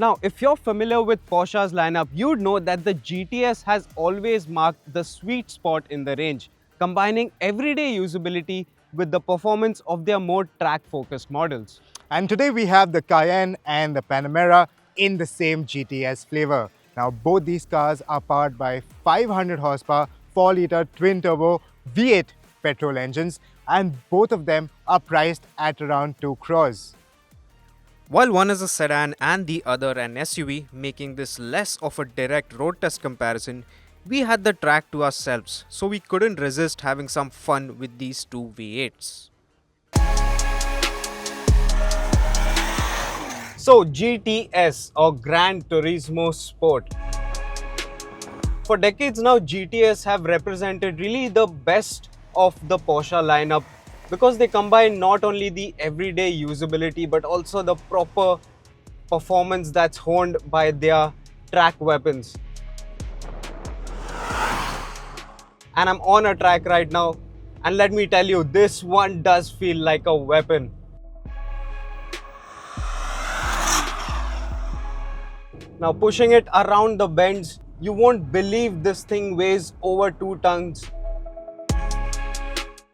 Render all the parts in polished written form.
Now, if you're familiar with Porsche's lineup, you'd know that the GTS has always marked the sweet spot in the range, combining everyday usability with the performance of their more track-focused models. And today we have the Cayenne and the Panamera in the same GTS flavor. Now both these cars are powered by 500 horsepower 4-litre twin-turbo V8 petrol engines, and both of them are priced at around 2 crores. While one is a sedan and the other an SUV, making this less of a direct road test comparison, we had the track to ourselves, so we couldn't resist having some fun with these two V8s. So GTS or Gran Turismo Sport. For decades now, GTS have represented really the best of the Porsche lineup because they combine not only the everyday usability but also the proper performance that's honed by their track weapons. And I'm on a track right now, and let me tell you, this one does feel like a weapon. Now pushing it around the bends, you won't believe this thing weighs over 2 tons.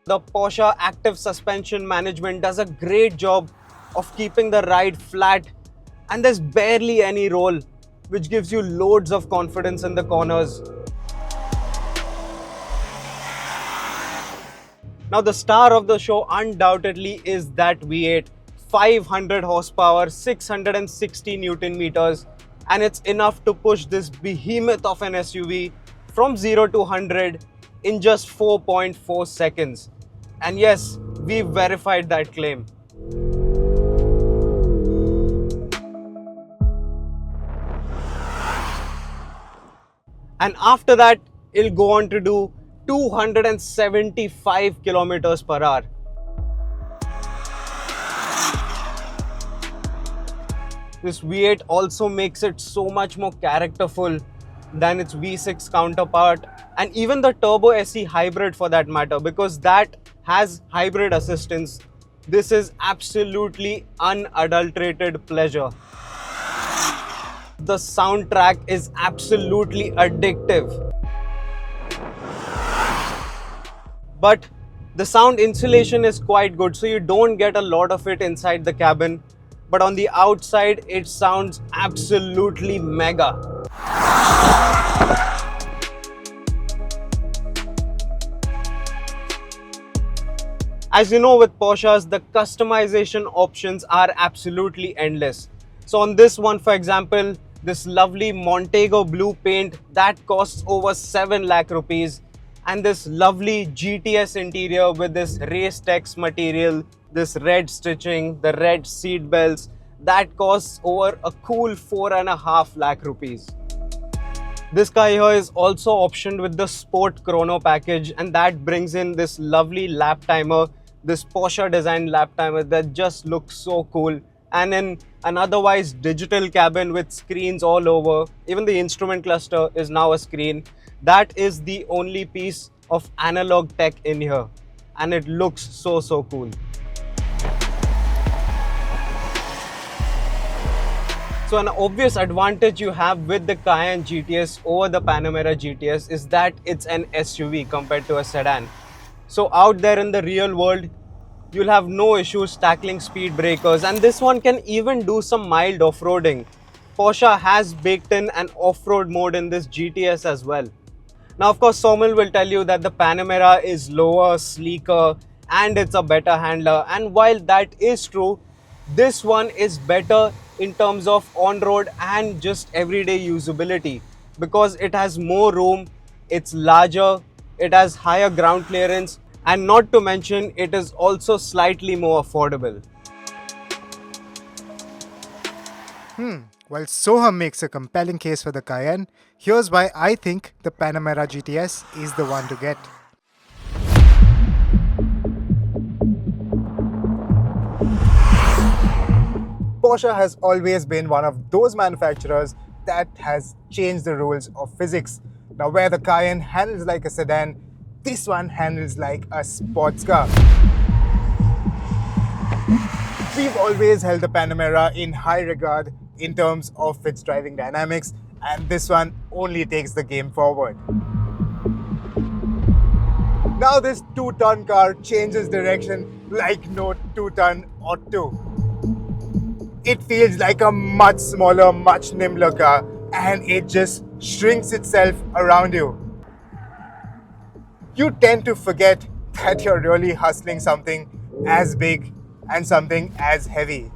The Porsche active suspension management does a great job of keeping the ride flat, and there's barely any roll, which gives you loads of confidence in the corners. Now the star of the show undoubtedly is that V8, 500 horsepower, 660 Newton meters, and it's enough to push this behemoth of an SUV from 0 to 100 in just 4.4 seconds. And yes, we verified that claim. And after that, it'll go on to do 275 kilometers per hour. This V8 also makes it so much more characterful than its V6 counterpart, and even the Turbo SE hybrid for that matter, because that has hybrid assistance. This is absolutely unadulterated pleasure. The soundtrack is absolutely addictive. But the sound insulation is quite good, so you don't get a lot of it inside the cabin. But on the outside, it sounds absolutely mega. As you know, with Porsches, the customization options are absolutely endless. So on this one, for example, this lovely Montego blue paint that costs over 7 lakh rupees, and this lovely GTS interior with this race text material, this red stitching, the red seat belts, that costs over a cool 4.5 lakh rupees. This car here is also optioned with the Sport Chrono package, and that brings in this lovely lap timer, this Porsche designed lap timer that just looks so cool, and in an otherwise digital cabin with screens all over. Even the instrument cluster is now a screen. That is the only piece of analog tech in here, and it looks so cool. So an obvious advantage you have with the Cayenne GTS over the Panamera GTS is that it's an SUV compared to a sedan. So out there in the real world, you'll have no issues tackling speed breakers, and this one can even do some mild off-roading. Porsche has baked in an off-road mode in this GTS as well. Now of course, Saumil will tell you that the Panamera is lower, sleeker, and it's a better handler. And while that is true, this one is better in terms of on-road and just everyday usability because it has more room, it's larger, it has higher ground clearance, and not to mention it is also slightly more affordable. While Soham makes a compelling case for the Cayenne, here's why I think the Panamera GTS is the one to get. Porsche has always been one of those manufacturers that has changed the rules of physics. Now, where the Cayenne handles like a sedan, this one handles like a sports car. We've always held the Panamera in high regard in terms of its driving dynamics, and this one only takes the game forward. Now this 2-ton car changes direction like no 2-ton ought to. It feels like a much smaller, much nimbler car, and it just shrinks itself around you. You tend to forget that you're really hustling something as big and something as heavy.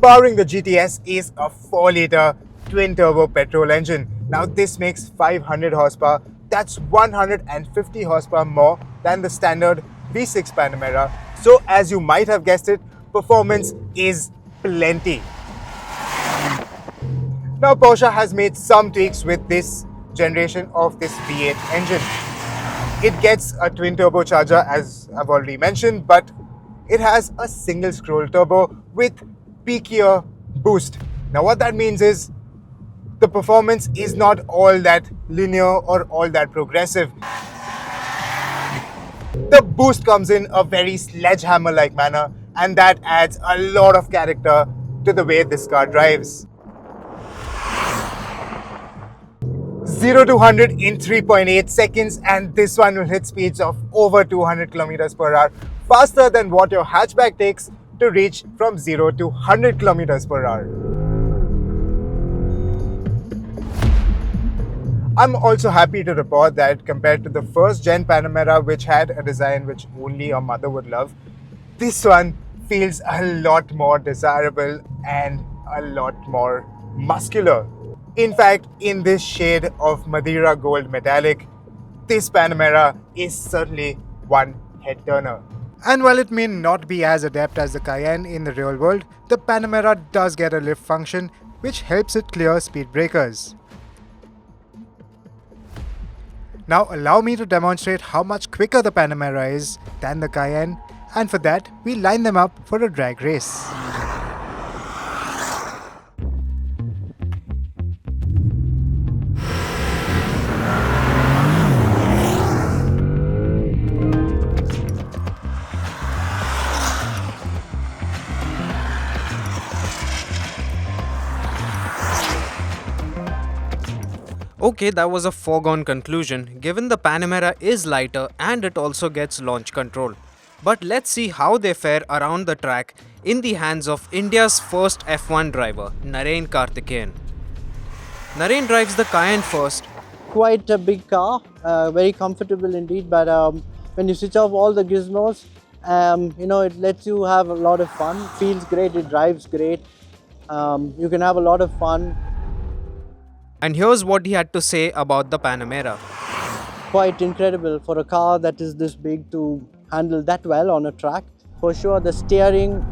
Powering the GTS is a 4-litre twin-turbo petrol engine. Now this makes 500 horsepower. That's 150 horsepower more than the standard V6 Panamera. So as you might have guessed it, performance is plenty. Now Porsche has made some tweaks with this generation of this V8 engine. It gets a twin turbocharger, as I've already mentioned, but it has a single scroll turbo with peakier boost. Now what that means is the performance is not all that linear or all that progressive. The boost comes in a very sledgehammer-like manner, and that adds a lot of character to the way this car drives. 0 to 100 in 3.8 seconds, and this one will hit speeds of over 200 kilometers per hour, faster than what your hatchback takes to reach from 0 to 100 kilometers per hour. I'm also happy to report that compared to the first gen Panamera, which had a design which only a mother would love, this one feels a lot more desirable and a lot more muscular. In fact, in this shade of Madeira Gold Metallic, this Panamera is certainly one head turner. And while it may not be as adept as the Cayenne in the real world, the Panamera does get a lift function which helps it clear speed breakers. Now allow me to demonstrate how much quicker the Panamera is than the Cayenne, and for that we line them up for a drag race. Okay, that was a foregone conclusion given the Panamera is lighter and it also gets launch control. But let's see how they fare around the track in the hands of India's first F1 driver, Narain Karthikeyan. Narain drives the Cayenne first. Quite a big car, very comfortable indeed, but when you switch off all the gizmos, it lets you have a lot of fun. Feels great, it drives great, you can have a lot of fun. And here's what he had to say about the Panamera. Quite incredible for a car that is this big to handle that well on a track. For sure, the steering,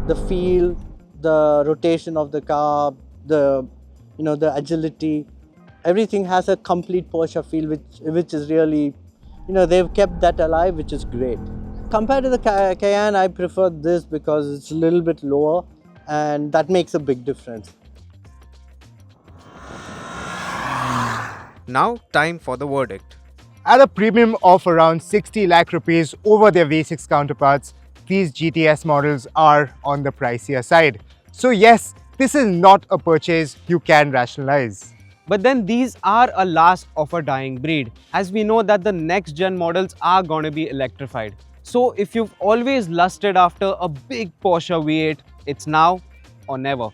the feel, the rotation of the car, the agility, everything has a complete Porsche feel, which is really, they've kept that alive, which is great. Compared to the Cayenne, I prefer this because it's a little bit lower, and that makes a big difference. Now, time for the verdict. At a premium of around 60 lakh rupees over their V6 counterparts, these GTS models are on the pricier side. So yes, this is not a purchase you can rationalize. But then these are a last of a dying breed, as we know that the next gen models are going to be electrified. So if you've always lusted after a big Porsche V8, it's now or never.